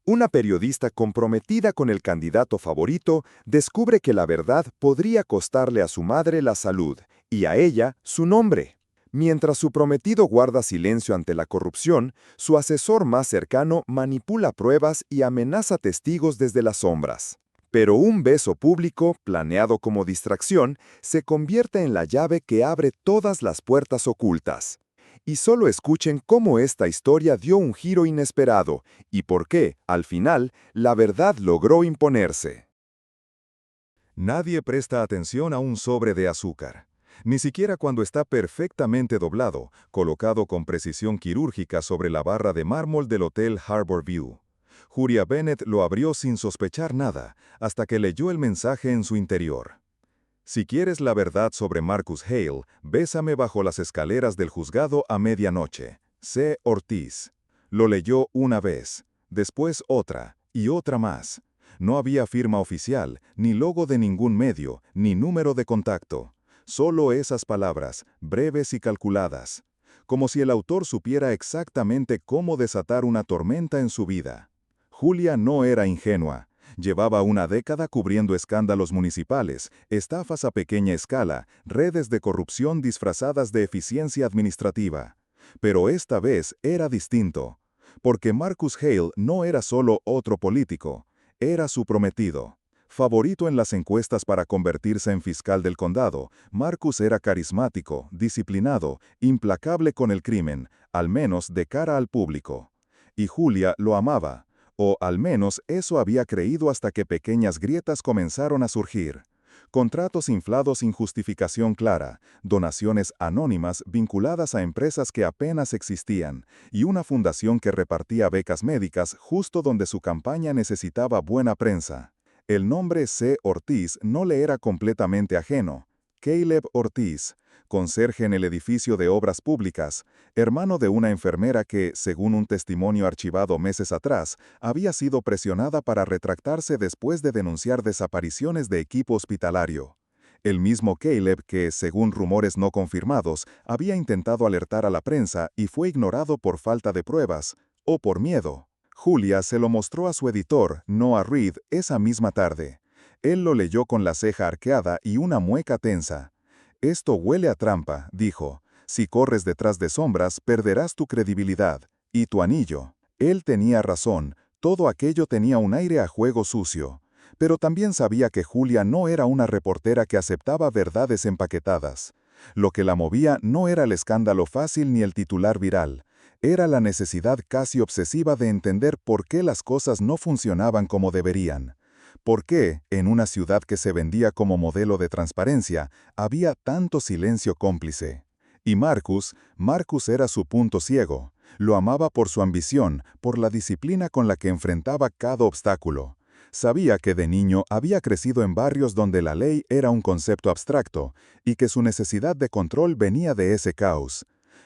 Una periodista comprometida con el candidato favorito descubre que la verdad podría costarle a su madre la salud y a ella su nombre. Mientras su prometido guarda silencio ante la corrupción, su asesor más cercano manipula pruebas y amenaza testigos desde las sombras. Pero un beso público, planeado como distracción, se convierte en la llave que abre todas las puertas ocultas. Y solo escuchen cómo esta historia dio un giro inesperado y por qué, al final, la verdad logró imponerse. Nadie presta atención a un sobre de azúcar, ni siquiera cuando está perfectamente doblado, colocado con precisión quirúrgica sobre la barra de mármol del Hotel Harbor View. Julia Bennett lo abrió sin sospechar nada, hasta que leyó el mensaje en su interior. Si quieres la verdad sobre Marcus Hale, bésame bajo las escaleras del juzgado a medianoche. C. Ortiz. Lo leyó una vez, después otra, y otra más. No había firma oficial, ni logo de ningún medio, ni número de contacto. Solo esas palabras, breves y calculadas. Como si el autor supiera exactamente cómo desatar una tormenta en su vida. Julia no era ingenua. Llevaba una década cubriendo escándalos municipales, estafas a pequeña escala, redes de corrupción disfrazadas de eficiencia administrativa. Pero esta vez era distinto, porque Marcus Hale no era solo otro político, era su prometido. Favorito en las encuestas para convertirse en fiscal del condado, Marcus era carismático, disciplinado, implacable con el crimen, al menos de cara al público. Y Julia lo amaba. O al menos eso había creído hasta que pequeñas grietas comenzaron a surgir. Contratos inflados sin justificación clara, donaciones anónimas vinculadas a empresas que apenas existían, y una fundación que repartía becas médicas justo donde su campaña necesitaba buena prensa. El nombre C. Ortiz no le era completamente ajeno. Caleb Ortiz, conserje en el edificio de obras públicas, hermano de una enfermera que, según un testimonio archivado meses atrás, había sido presionada para retractarse después de denunciar desapariciones de equipo hospitalario. El mismo Caleb que, según rumores no confirmados, había intentado alertar a la prensa y fue ignorado por falta de pruebas, o por miedo. Julia se lo mostró a su editor, Noah Reed, esa misma tarde. Él lo leyó con la ceja arqueada y una mueca tensa. «Esto huele a trampa», dijo. «Si corres detrás de sombras, perderás tu credibilidad. Y tu anillo». Él tenía razón, todo aquello tenía un aire a juego sucio. Pero también sabía que Julia no era una reportera que aceptaba verdades empaquetadas. Lo que la movía no era el escándalo fácil ni el titular viral. Era la necesidad casi obsesiva de entender por qué las cosas no funcionaban como deberían. ¿Por qué, en una ciudad que se vendía como modelo de transparencia, había tanto silencio cómplice? Y Marcus era su punto ciego. Lo amaba por su ambición, por la disciplina con la que enfrentaba cada obstáculo. Sabía que de niño había crecido en barrios donde la ley era un concepto abstracto, y que su necesidad de control venía de ese caos.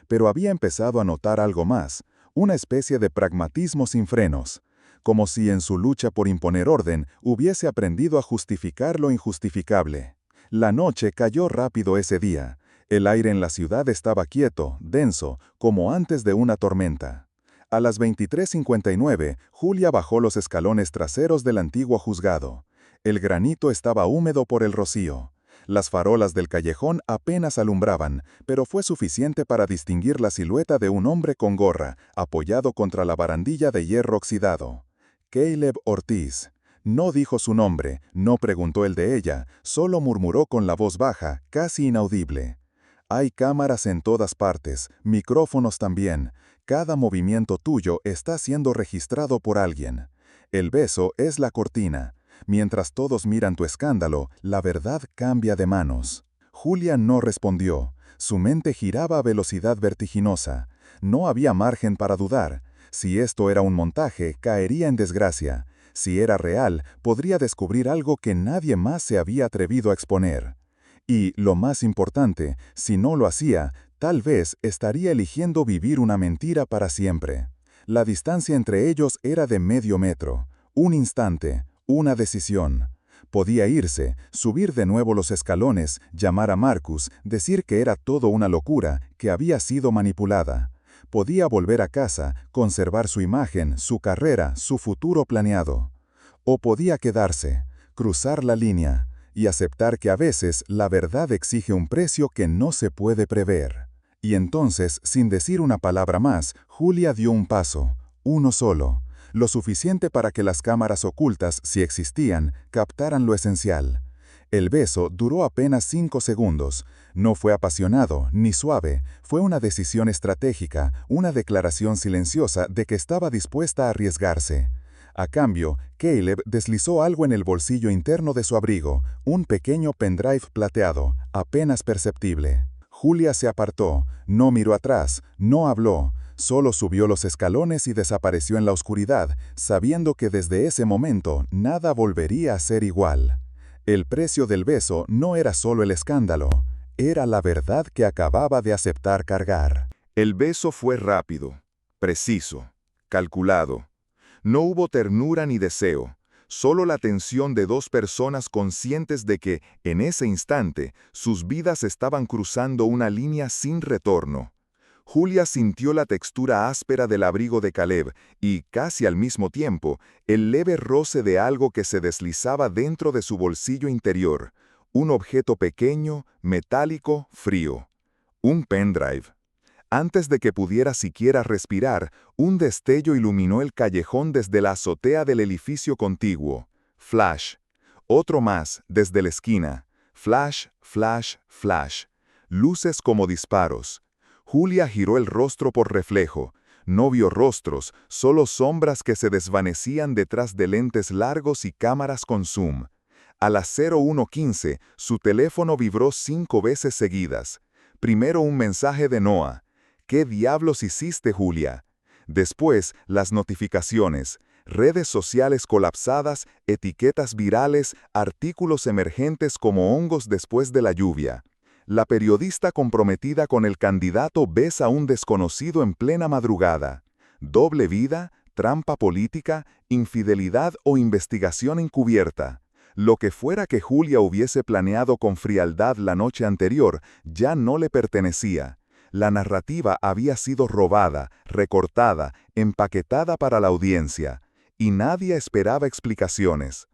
Pero había empezado a notar algo más, una especie de pragmatismo sin frenos. Como si en su lucha por imponer orden hubiese aprendido a justificar lo injustificable. La noche cayó rápido ese día. El aire en la ciudad estaba quieto, denso, como antes de una tormenta. A las 23:59, Julia bajó los escalones traseros del antiguo juzgado. El granito estaba húmedo por el rocío. Las farolas del callejón apenas alumbraban, pero fue suficiente para distinguir la silueta de un hombre con gorra, apoyado contra la barandilla de hierro oxidado. Caleb Ortiz. No dijo su nombre, no preguntó el de ella, solo murmuró con la voz baja, casi inaudible. Hay cámaras en todas partes, micrófonos también. Cada movimiento tuyo está siendo registrado por alguien. El beso es la cortina. Mientras todos miran tu escándalo, la verdad cambia de manos. Julia no respondió. Su mente giraba a velocidad vertiginosa. No había margen para dudar. Si esto era un montaje, caería en desgracia. Si era real, podría descubrir algo que nadie más se había atrevido a exponer. Y, lo más importante, si no lo hacía, tal vez estaría eligiendo vivir una mentira para siempre. La distancia entre ellos era de medio metro. Un instante, una decisión. Podía irse, subir de nuevo los escalones, llamar a Marcus, decir que era todo una locura, que había sido manipulada. Podía volver a casa, conservar su imagen, su carrera, su futuro planeado. O podía quedarse, cruzar la línea, y aceptar que a veces la verdad exige un precio que no se puede prever. Y entonces, sin decir una palabra más, Julia dio un paso, uno solo, lo suficiente para que las cámaras ocultas, si existían, captaran lo esencial. El beso duró apenas 5 segundos. No fue apasionado, ni suave, fue una decisión estratégica, una declaración silenciosa de que estaba dispuesta a arriesgarse. A cambio, Caleb deslizó algo en el bolsillo interno de su abrigo, un pequeño pendrive plateado, apenas perceptible. Julia se apartó, no miró atrás, no habló, solo subió los escalones y desapareció en la oscuridad, sabiendo que desde ese momento nada volvería a ser igual. El precio del beso no era solo el escándalo, era la verdad que acababa de aceptar cargar. El beso fue rápido, preciso, calculado. No hubo ternura ni deseo, solo la tensión de dos personas conscientes de que, en ese instante, sus vidas estaban cruzando una línea sin retorno. Julia sintió la textura áspera del abrigo de Caleb y, casi al mismo tiempo, el leve roce de algo que se deslizaba dentro de su bolsillo interior, un objeto pequeño, metálico, frío. Un pendrive. Antes de que pudiera siquiera respirar, un destello iluminó el callejón desde la azotea del edificio contiguo. Flash. Otro más, desde la esquina. Flash, flash, flash. Luces como disparos. Julia giró el rostro por reflejo. No vio rostros, solo sombras que se desvanecían detrás de lentes largos y cámaras con zoom. A las 01:15, su teléfono vibró 5 veces seguidas. Primero un mensaje de Noah. ¿Qué diablos hiciste, Julia? Después, las notificaciones, redes sociales colapsadas, etiquetas virales, artículos emergentes como hongos después de la lluvia. La periodista comprometida con el candidato besa a un desconocido en plena madrugada. Doble vida, trampa política, infidelidad o investigación encubierta. Lo que fuera que Julia hubiese planeado con frialdad la noche anterior ya no le pertenecía. La narrativa había sido robada, recortada, empaquetada para la audiencia, y nadie esperaba explicaciones.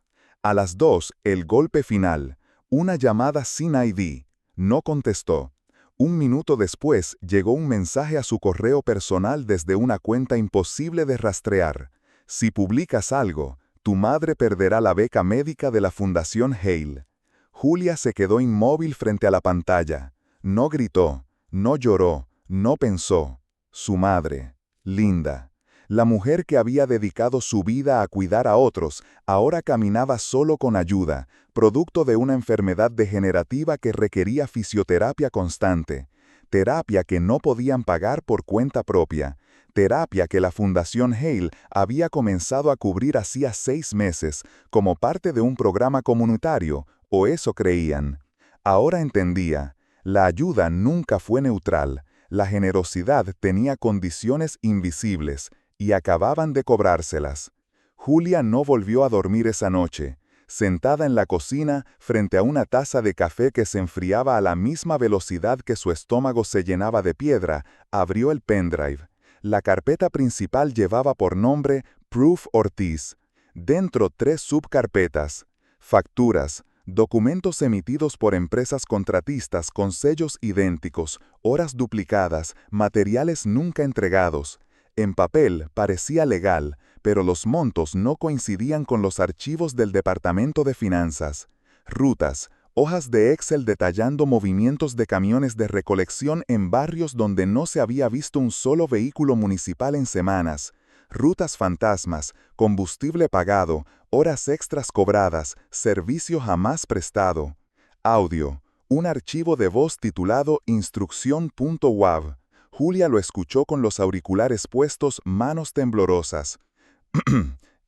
A las 2, el golpe final, una llamada sin ID. No contestó. Un minuto después llegó un mensaje a su correo personal desde una cuenta imposible de rastrear. Si publicas algo, tu madre perderá la beca médica de la Fundación Hale. Julia se quedó inmóvil frente a la pantalla. No gritó. No lloró, no pensó. Su madre, Linda, la mujer que había dedicado su vida a cuidar a otros, ahora caminaba solo con ayuda, producto de una enfermedad degenerativa que requería fisioterapia constante, terapia que no podían pagar por cuenta propia, terapia que la Fundación Hale había comenzado a cubrir hacía 6 meses, como parte de un programa comunitario, o eso creían. Ahora entendía. La ayuda nunca fue neutral, la generosidad tenía condiciones invisibles, y acababan de cobrárselas. Julia no volvió a dormir esa noche. Sentada en la cocina, frente a una taza de café que se enfriaba a la misma velocidad que su estómago se llenaba de piedra, abrió el pendrive. La carpeta principal llevaba por nombre Proof Ortiz. Dentro 3 subcarpetas. Facturas. Documentos emitidos por empresas contratistas con sellos idénticos, horas duplicadas, materiales nunca entregados. En papel parecía legal, pero los montos no coincidían con los archivos del Departamento de Finanzas. Rutas, hojas de Excel detallando movimientos de camiones de recolección en barrios donde no se había visto un solo vehículo municipal en semanas. Rutas fantasmas, combustible pagado, horas extras cobradas, servicio jamás prestado. Audio, un archivo de voz titulado instrucción.wav. Julia lo escuchó con los auriculares puestos, manos temblorosas.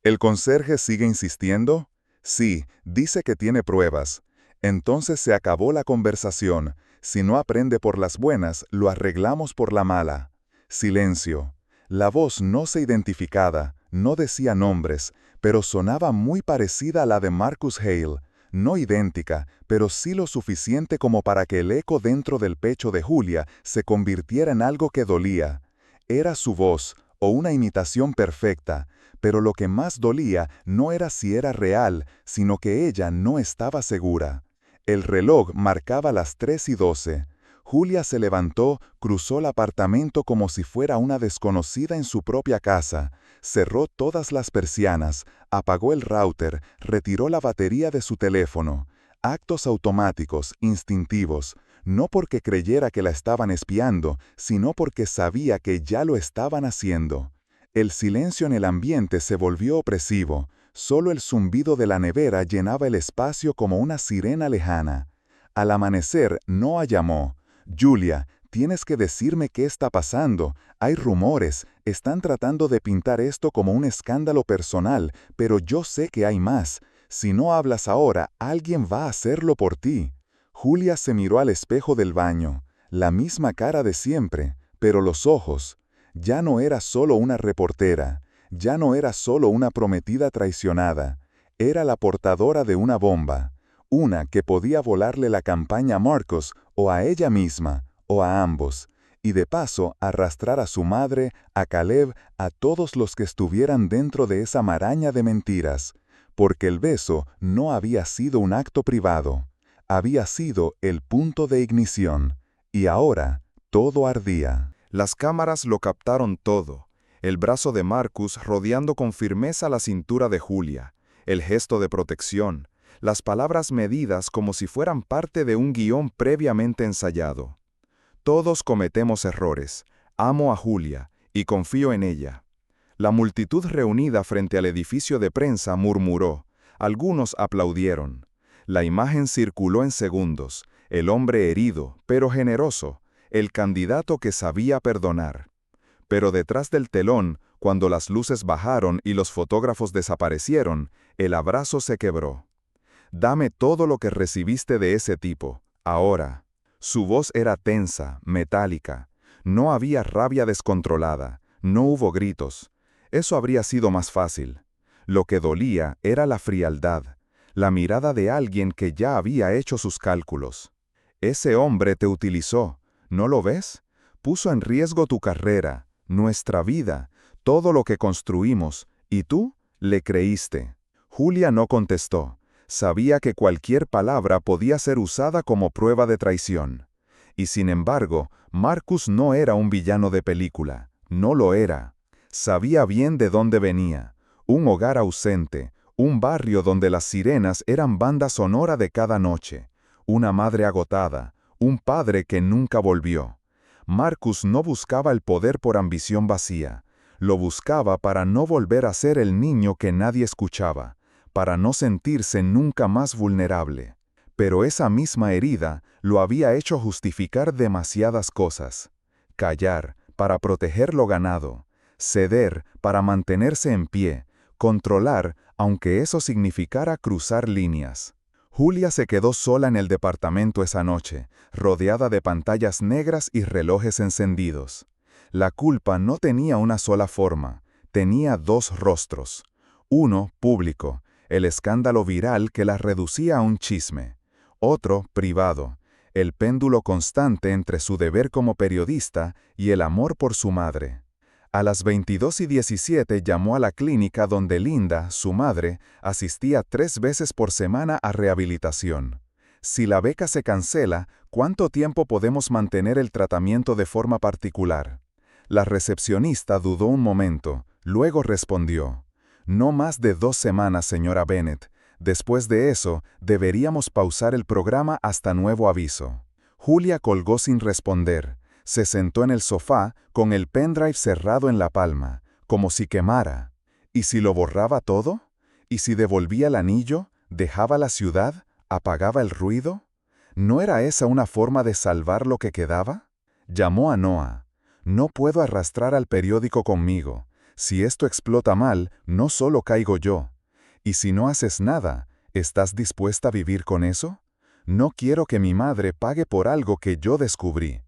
¿El conserje sigue insistiendo? Sí, dice que tiene pruebas. Entonces se acabó la conversación. Si no aprende por las buenas, lo arreglamos por la mala. Silencio. La voz no se identificaba, no decía nombres, pero sonaba muy parecida a la de Marcus Hale, no idéntica, pero sí lo suficiente como para que el eco dentro del pecho de Julia se convirtiera en algo que dolía. Era su voz, o una imitación perfecta, pero lo que más dolía no era si era real, sino que ella no estaba segura. El reloj marcaba las 3:12. Julia se levantó, cruzó el apartamento como si fuera una desconocida en su propia casa, cerró todas las persianas, apagó el router, retiró la batería de su teléfono. Actos automáticos, instintivos, no porque creyera que la estaban espiando, sino porque sabía que ya lo estaban haciendo. El silencio en el ambiente se volvió opresivo, solo el zumbido de la nevera llenaba el espacio como una sirena lejana. Al amanecer, Noah llamó. «Julia, tienes que decirme qué está pasando. Hay rumores, están tratando de pintar esto como un escándalo personal, pero yo sé que hay más. Si no hablas ahora, alguien va a hacerlo por ti». Julia se miró al espejo del baño. La misma cara de siempre, pero los ojos. Ya no era solo una reportera, ya no era solo una prometida traicionada. Era la portadora de una bomba. Una que podía volarle la campaña a Marcus, o a ella misma, o a ambos. Y de paso arrastrar a su madre, a Caleb, a todos los que estuvieran dentro de esa maraña de mentiras. Porque el beso no había sido un acto privado. Había sido el punto de ignición. Y ahora, todo ardía. Las cámaras lo captaron todo. El brazo de Marcus rodeando con firmeza la cintura de Julia. El gesto de protección. Las palabras medidas como si fueran parte de un guión previamente ensayado. Todos cometemos errores. Amo a Julia y confío en ella. La multitud reunida frente al edificio de prensa murmuró. Algunos aplaudieron. La imagen circuló en segundos. El hombre herido, pero generoso. El candidato que sabía perdonar. Pero detrás del telón, cuando las luces bajaron y los fotógrafos desaparecieron, el abrazo se quebró. «Dame todo lo que recibiste de ese tipo, ahora». Su voz era tensa, metálica. No había rabia descontrolada, no hubo gritos. Eso habría sido más fácil. Lo que dolía era la frialdad, la mirada de alguien que ya había hecho sus cálculos. Ese hombre te utilizó, ¿no lo ves? Puso en riesgo tu carrera, nuestra vida, todo lo que construimos, y tú le creíste. Julia no contestó. Sabía que cualquier palabra podía ser usada como prueba de traición. Y sin embargo, Marcus no era un villano de película, no lo era. Sabía bien de dónde venía, un hogar ausente, un barrio donde las sirenas eran banda sonora de cada noche, una madre agotada, un padre que nunca volvió. Marcus no buscaba el poder por ambición vacía, lo buscaba para no volver a ser el niño que nadie escuchaba, para no sentirse nunca más vulnerable. Pero esa misma herida lo había hecho justificar demasiadas cosas. Callar para proteger lo ganado, ceder para mantenerse en pie, controlar aunque eso significara cruzar líneas. Julia se quedó sola en el departamento esa noche, rodeada de pantallas negras y relojes encendidos. La culpa no tenía una sola forma, tenía dos rostros. Uno público, el escándalo viral que la reducía a un chisme. Otro, privado, el péndulo constante entre su deber como periodista y el amor por su madre. A las 22:17 llamó a la clínica donde Linda, su madre, asistía 3 veces por semana a rehabilitación. Si la beca se cancela, ¿cuánto tiempo podemos mantener el tratamiento de forma particular? La recepcionista dudó un momento, luego respondió. No más de 2 semanas, señora Bennett. Después de eso, deberíamos pausar el programa hasta nuevo aviso. Julia colgó sin responder. Se sentó en el sofá, con el pendrive cerrado en la palma, como si quemara. ¿Y si lo borraba todo? ¿Y si devolvía el anillo, dejaba la ciudad, apagaba el ruido? ¿No era esa una forma de salvar lo que quedaba? Llamó a Noah. No puedo arrastrar al periódico conmigo. Si esto explota mal, no solo caigo yo. Y si no haces nada, ¿estás dispuesta a vivir con eso? No quiero que mi madre pague por algo que yo descubrí.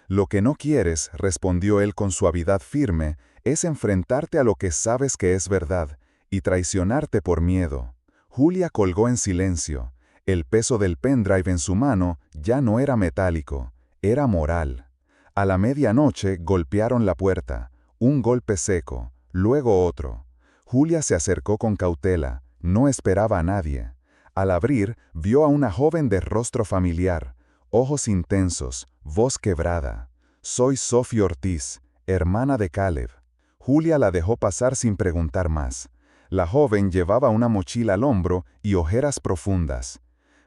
Lo que no quieres, respondió él con suavidad firme, es enfrentarte a lo que sabes que es verdad, y traicionarte por miedo. Julia colgó en silencio. El peso del pendrive en su mano ya no era metálico, era moral. A la medianoche golpearon la puerta. Un golpe seco, luego otro. Julia se acercó con cautela. No esperaba a nadie. Al abrir, vio a una joven de rostro familiar, ojos intensos, voz quebrada. «Soy Sophie Ortiz, hermana de Caleb». Julia la dejó pasar sin preguntar más. La joven llevaba una mochila al hombro y ojeras profundas.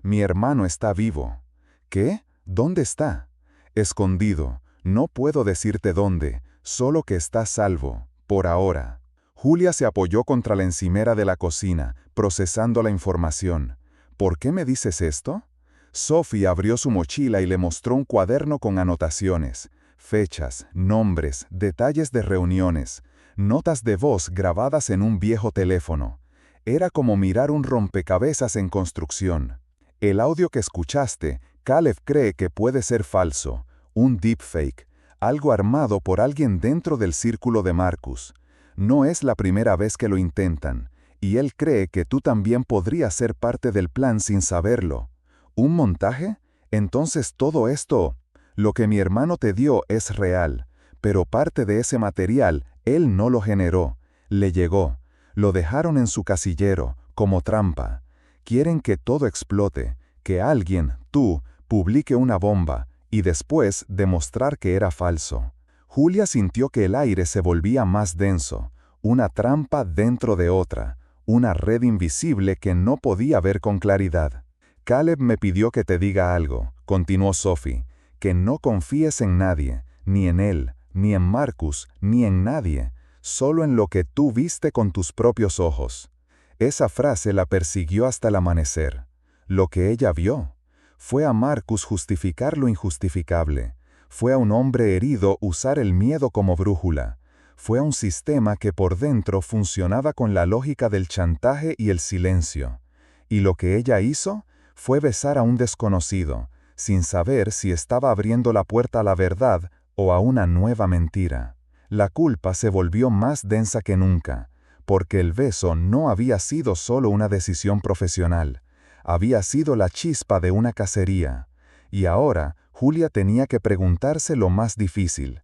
«Mi hermano está vivo». «¿Qué? ¿Dónde está?» «Escondido. No puedo decirte dónde, solo que está salvo, por ahora». Julia se apoyó contra la encimera de la cocina, procesando la información. «¿Por qué me dices esto?» Sophie abrió su mochila y le mostró un cuaderno con anotaciones, fechas, nombres, detalles de reuniones, notas de voz grabadas en un viejo teléfono. Era como mirar un rompecabezas en construcción. «El audio que escuchaste, Caleb cree que puede ser falso, un deepfake, algo armado por alguien dentro del círculo de Marcus. No es la primera vez que lo intentan, y él cree que tú también podrías ser parte del plan sin saberlo. ¿Un montaje? Entonces todo esto, lo que mi hermano te dio es real, pero parte de ese material él no lo generó, le llegó, lo dejaron en su casillero, como trampa. Quieren que todo explote, que alguien, tú, publique una bomba, y después demostrar que era falso». Julia sintió que el aire se volvía más denso, una trampa dentro de otra, una red invisible que no podía ver con claridad. «Caleb me pidió que te diga algo», continuó Sophie, «que no confíes en nadie, ni en él, ni en Marcus, ni en nadie, solo en lo que tú viste con tus propios ojos». Esa frase la persiguió hasta el amanecer. Lo que ella vio. Fue a Marcus justificar lo injustificable. Fue a un hombre herido usar el miedo como brújula. Fue a un sistema que por dentro funcionaba con la lógica del chantaje y el silencio. Y lo que ella hizo fue besar a un desconocido, sin saber si estaba abriendo la puerta a la verdad o a una nueva mentira. La culpa se volvió más densa que nunca, porque el beso no había sido solo una decisión profesional, había sido la chispa de una cacería. Y ahora Julia tenía que preguntarse lo más difícil.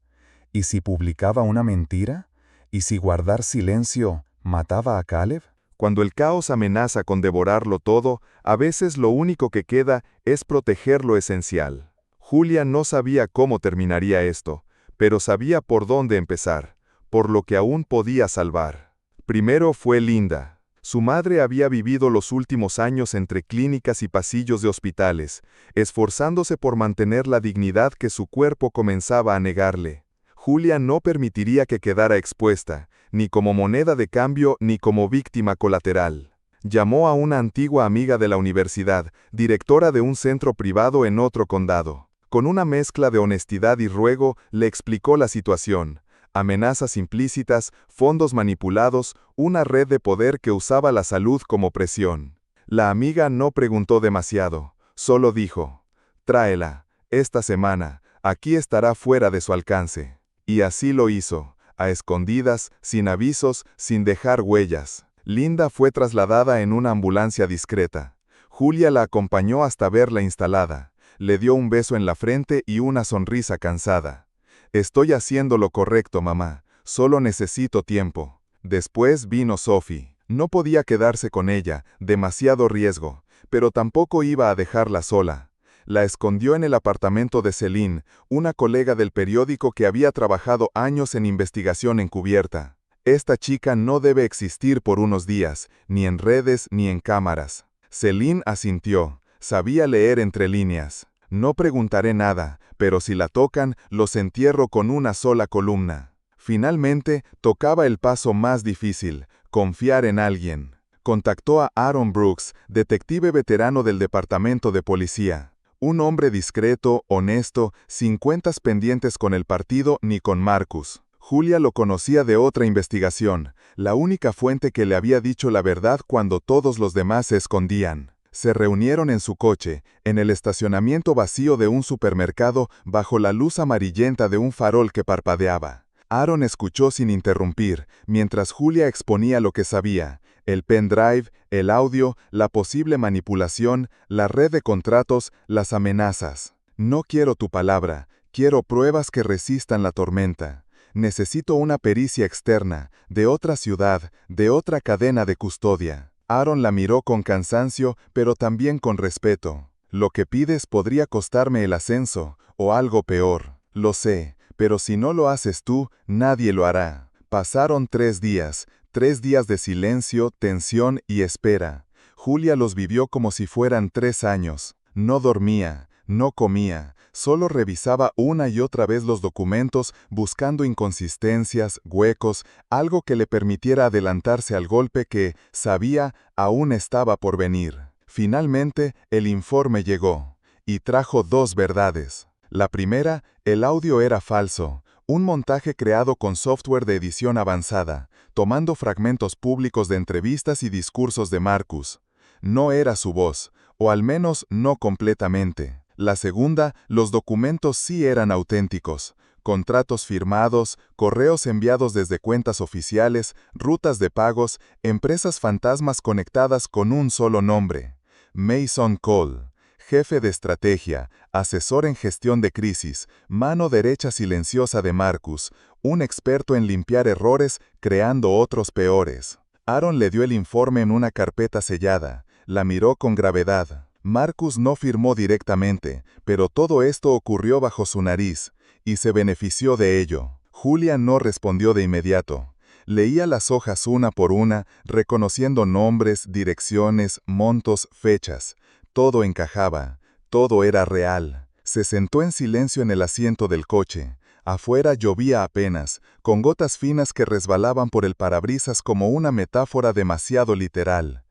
¿Y si publicaba una mentira? ¿Y si guardar silencio mataba a Caleb? Cuando el caos amenaza con devorarlo todo, a veces lo único que queda es proteger lo esencial. Julia no sabía cómo terminaría esto, pero sabía por dónde empezar, por lo que aún podía salvar. Primero fue Linda. Su madre había vivido los últimos años entre clínicas y pasillos de hospitales, esforzándose por mantener la dignidad que su cuerpo comenzaba a negarle. Julia no permitiría que quedara expuesta, ni como moneda de cambio ni como víctima colateral. Llamó a una antigua amiga de la universidad, directora de un centro privado en otro condado. Con una mezcla de honestidad y ruego, le explicó la situación. Amenazas implícitas, fondos manipulados, una red de poder que usaba la salud como presión. La amiga no preguntó demasiado, solo dijo: «Tráela, esta semana, aquí estará fuera de su alcance». Y así lo hizo, a escondidas, sin avisos, sin dejar huellas. Linda fue trasladada en una ambulancia discreta. Julia la acompañó hasta verla instalada. Le dio un beso en la frente y una sonrisa cansada. «Estoy haciendo lo correcto, mamá. Solo necesito tiempo». Después vino Sophie. No podía quedarse con ella, demasiado riesgo, pero tampoco iba a dejarla sola. La escondió en el apartamento de Celine, una colega del periódico que había trabajado años en investigación encubierta. «Esta chica no debe existir por unos días, ni en redes ni en cámaras». Celine asintió. Sabía leer entre líneas. «No preguntaré nada, pero si la tocan, los entierro con una sola columna». Finalmente, tocaba el paso más difícil, confiar en alguien. Contactó a Aaron Brooks, detective veterano del departamento de policía. Un hombre discreto, honesto, sin cuentas pendientes con el partido ni con Marcus. Julia lo conocía de otra investigación, la única fuente que le había dicho la verdad cuando todos los demás se escondían. Se reunieron en su coche, en el estacionamiento vacío de un supermercado, bajo la luz amarillenta de un farol que parpadeaba. Aaron escuchó sin interrumpir, mientras Julia exponía lo que sabía: el pendrive, el audio, la posible manipulación, la red de contratos, las amenazas. «No quiero tu palabra, Quiero pruebas que resistan la tormenta. Necesito una pericia externa, de otra ciudad, de otra cadena de custodia. Aaron la miró con cansancio, pero también con respeto. Lo que pides podría costarme el ascenso, o algo peor. Lo sé, pero si no lo haces tú, nadie lo hará. Pasaron 3 días de silencio, tensión y espera. Julia los vivió como si fueran 3 años. No dormía, no comía, solo revisaba una y otra vez los documentos buscando inconsistencias, huecos, algo que le permitiera adelantarse al golpe que, sabía, aún estaba por venir. Finalmente, el informe llegó, y trajo 2 verdades. La primera, el audio era falso, un montaje creado con software de edición avanzada, tomando fragmentos públicos de entrevistas y discursos de Marcus. No era su voz, o al menos no completamente. La segunda, los documentos sí eran auténticos. Contratos firmados, correos enviados desde cuentas oficiales, rutas de pagos, empresas fantasmas conectadas con un solo nombre. Mason Cole, jefe de estrategia, asesor en gestión de crisis, mano derecha silenciosa de Marcus, un experto en limpiar errores creando otros peores. Aaron le dio el informe en una carpeta sellada, la miró con gravedad. Marcus no firmó directamente, pero todo esto ocurrió bajo su nariz, y se benefició de ello. Julia no respondió de inmediato. Leía las hojas una por una, reconociendo nombres, direcciones, montos, fechas. Todo encajaba, todo era real. Se sentó en silencio en el asiento del coche. Afuera llovía apenas, con gotas finas que resbalaban por el parabrisas como una metáfora demasiado literal.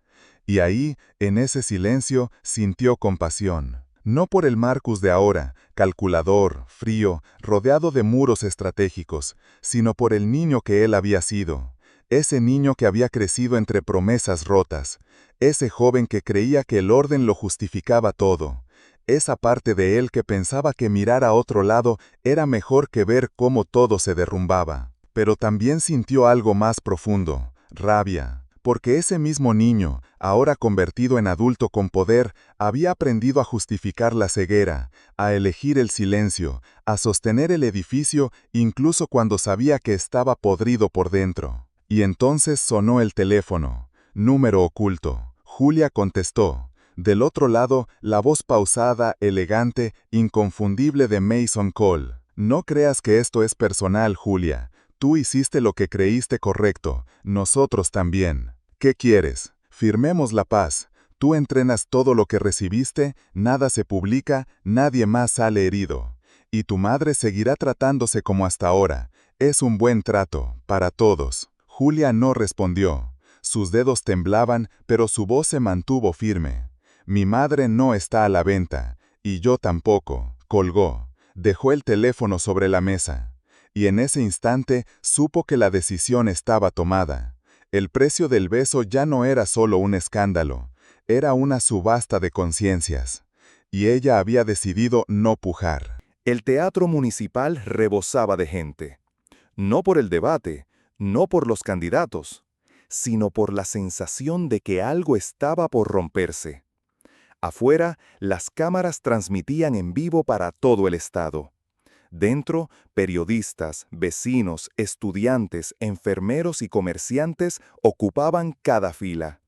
Y ahí, en ese silencio, sintió compasión. No por el Marcus de ahora, calculador, frío, rodeado de muros estratégicos, sino por el niño que él había sido. Ese niño que había crecido entre promesas rotas. Ese joven que creía que el orden lo justificaba todo. Esa parte de él que pensaba que mirar a otro lado era mejor que ver cómo todo se derrumbaba. Pero también sintió algo más profundo, rabia. Porque ese mismo niño, ahora convertido en adulto con poder, había aprendido a justificar la ceguera, a elegir el silencio, a sostener el edificio incluso cuando sabía que estaba podrido por dentro. Y entonces sonó el teléfono. Número oculto. Julia contestó. Del otro lado, la voz pausada, elegante, inconfundible de Mason Cole. No creas que esto es personal, Julia. Tú hiciste lo que creíste correcto, nosotros también. ¿Qué quieres? Firmemos la paz. Tú entrenas todo lo que recibiste, nada se publica, nadie más sale herido. Y tu madre seguirá tratándose como hasta ahora. Es un buen trato, para todos. Julia no respondió. Sus dedos temblaban, pero su voz se mantuvo firme. Mi madre no está a la venta, y yo tampoco. Colgó. Dejó el teléfono sobre la mesa. Y en ese instante supo que la decisión estaba tomada. El precio del beso ya no era solo un escándalo, era una subasta de conciencias. Y ella había decidido no pujar. El teatro municipal rebosaba de gente. No por el debate, no por los candidatos, sino por la sensación de que algo estaba por romperse. Afuera, las cámaras transmitían en vivo para todo el estado. Dentro, periodistas, vecinos, estudiantes, enfermeros y comerciantes ocupaban cada fila.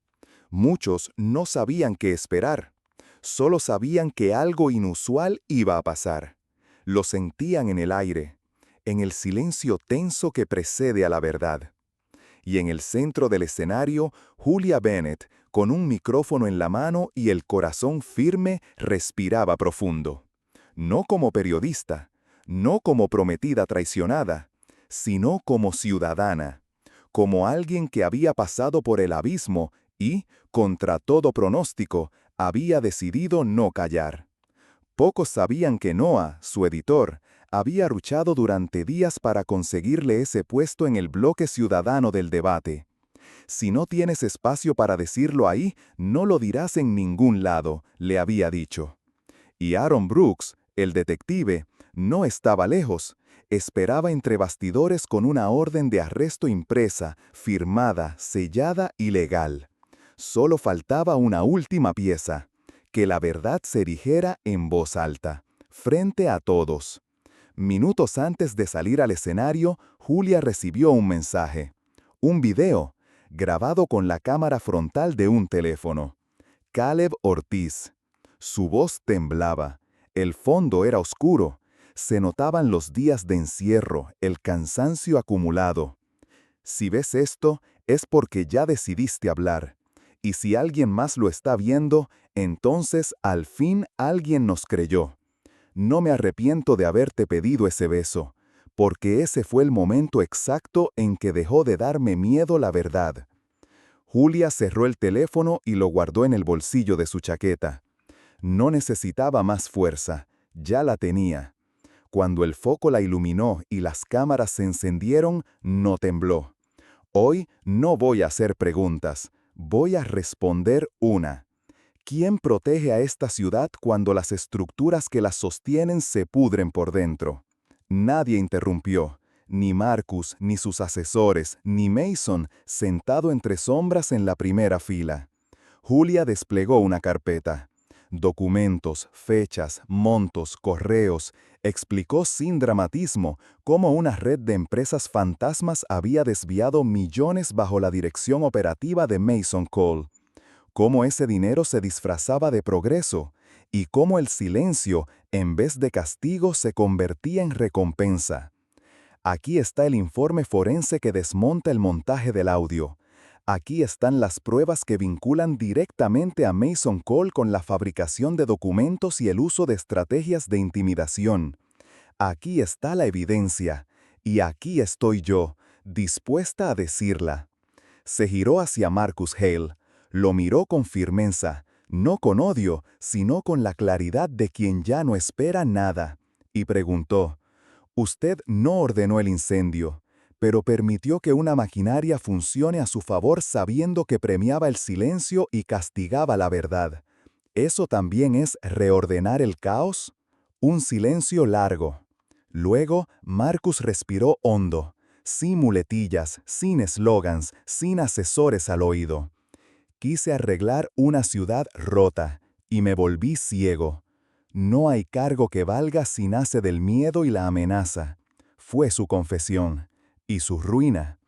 Muchos no sabían qué esperar. Solo sabían que algo inusual iba a pasar. Lo sentían en el aire, en el silencio tenso que precede a la verdad. Y en el centro del escenario, Julia Bennett, con un micrófono en la mano y el corazón firme, respiraba profundo. No como periodista, no como prometida traicionada, sino como ciudadana, como alguien que había pasado por el abismo y, contra todo pronóstico, había decidido no callar. Pocos sabían que Noah, su editor, había luchado durante días para conseguirle ese puesto en el bloque ciudadano del debate. Si no tienes espacio para decirlo ahí, no lo dirás en ningún lado, le había dicho. Y Aaron Brooks, el detective, no estaba lejos. Esperaba entre bastidores con una orden de arresto impresa, firmada, sellada y legal. Solo faltaba una última pieza, que la verdad se dijera en voz alta, frente a todos. Minutos antes de salir al escenario, Julia recibió un mensaje. Un video, grabado con la cámara frontal de un teléfono. Caleb Ortiz. Su voz temblaba. El fondo era oscuro. Se notaban los días de encierro, el cansancio acumulado. Si ves esto, es porque ya decidiste hablar. Y si alguien más lo está viendo, entonces al fin alguien nos creyó. No me arrepiento de haberte pedido ese beso, porque ese fue el momento exacto en que dejó de darme miedo la verdad. Julia cerró el teléfono y lo guardó en el bolsillo de su chaqueta. No necesitaba más fuerza, ya la tenía. Cuando el foco la iluminó y las cámaras se encendieron, no tembló. Hoy no voy a hacer preguntas, voy a responder una. ¿Quién protege a esta ciudad cuando las estructuras que la sostienen se pudren por dentro? Nadie interrumpió, ni Marcus, ni sus asesores, ni Mason, sentado entre sombras en la primera fila. Julia desplegó una carpeta. Documentos, fechas, montos, correos. Explicó sin dramatismo cómo una red de empresas fantasmas había desviado millones bajo la dirección operativa de Mason Cole. Cómo ese dinero se disfrazaba de progreso y cómo el silencio, en vez de castigo, se convertía en recompensa. Aquí está el informe forense que desmonta el montaje del audio. Aquí están las pruebas que vinculan directamente a Mason Cole con la fabricación de documentos y el uso de estrategias de intimidación. Aquí está la evidencia, y aquí estoy yo, dispuesta a decirla. Se giró hacia Marcus Hale. Lo miró con firmeza, no con odio, sino con la claridad de quien ya no espera nada, y preguntó: «Usted no ordenó el incendio, pero permitió que una maquinaria funcione a su favor sabiendo que premiaba el silencio y castigaba la verdad. ¿Eso también es reordenar el caos?». Un silencio largo. Luego, Marcus respiró hondo, sin muletillas, sin eslogans, sin asesores al oído. Quise arreglar una ciudad rota, y me volví ciego. No hay cargo que valga si nace del miedo y la amenaza. Fue su confesión, y su ruina.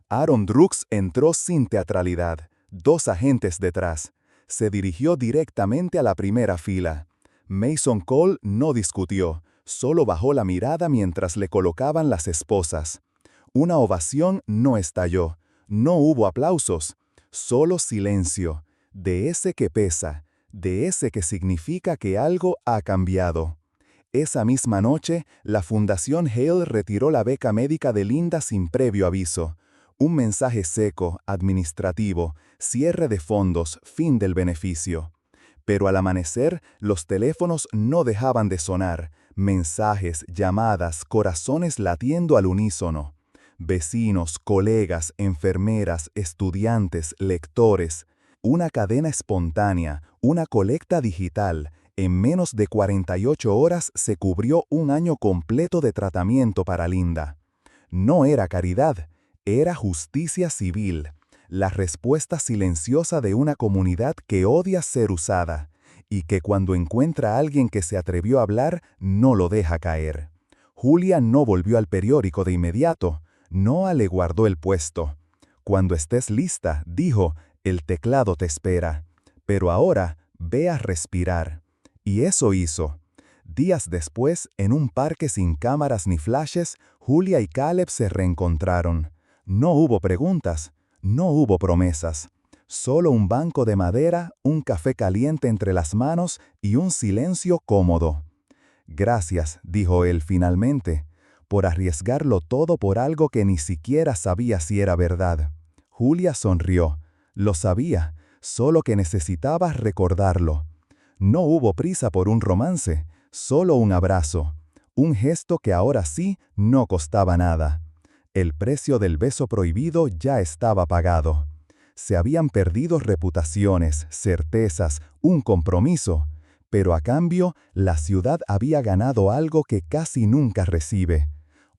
Aaron Brooks entró sin teatralidad, 2 agentes detrás. Se dirigió directamente a la primera fila. Mason Cole no discutió, solo bajó la mirada mientras le colocaban las esposas. Una ovación no estalló, no hubo aplausos. Solo silencio, de ese que pesa, de ese que significa que algo ha cambiado. Esa misma noche, la Fundación Hale retiró la beca médica de Linda sin previo aviso. Un mensaje seco, administrativo, cierre de fondos, fin del beneficio. Pero al amanecer, los teléfonos no dejaban de sonar, mensajes, llamadas, corazones latiendo al unísono. Vecinos, colegas, enfermeras, estudiantes, lectores. Una cadena espontánea, una colecta digital. En menos de 48 horas se cubrió un año completo de tratamiento para Linda. No era caridad, era justicia civil. La respuesta silenciosa de una comunidad que odia ser usada y que cuando encuentra a alguien que se atrevió a hablar, no lo deja caer. Julia no volvió al periódico de inmediato. Noah le guardó el puesto. Cuando estés lista, dijo, el teclado te espera. Pero ahora, ve a respirar. Y eso hizo. Días después, en un parque sin cámaras ni flashes, Julia y Caleb se reencontraron. No hubo preguntas, no hubo promesas. Solo un banco de madera, un café caliente entre las manos y un silencio cómodo. «Gracias», dijo él finalmente, «por arriesgarlo todo por algo que ni siquiera sabía si era verdad». Julia sonrió. Lo sabía, solo que necesitaba recordarlo. No hubo prisa por un romance, solo un abrazo. Un gesto que ahora sí no costaba nada. El precio del beso prohibido ya estaba pagado. Se habían perdido reputaciones, certezas, un compromiso. Pero a cambio, la ciudad había ganado algo que casi nunca recibe.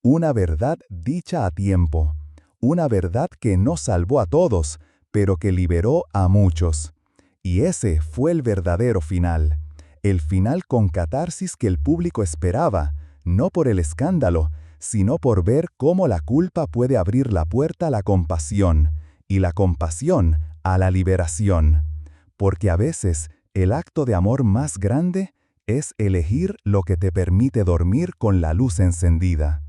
Una verdad dicha a tiempo. Una verdad que no salvó a todos, pero que liberó a muchos. Y ese fue el verdadero final. El final con catarsis que el público esperaba, no por el escándalo, sino por ver cómo la culpa puede abrir la puerta a la compasión, y la compasión a la liberación. Porque a veces el acto de amor más grande es elegir lo que te permite dormir con la luz encendida.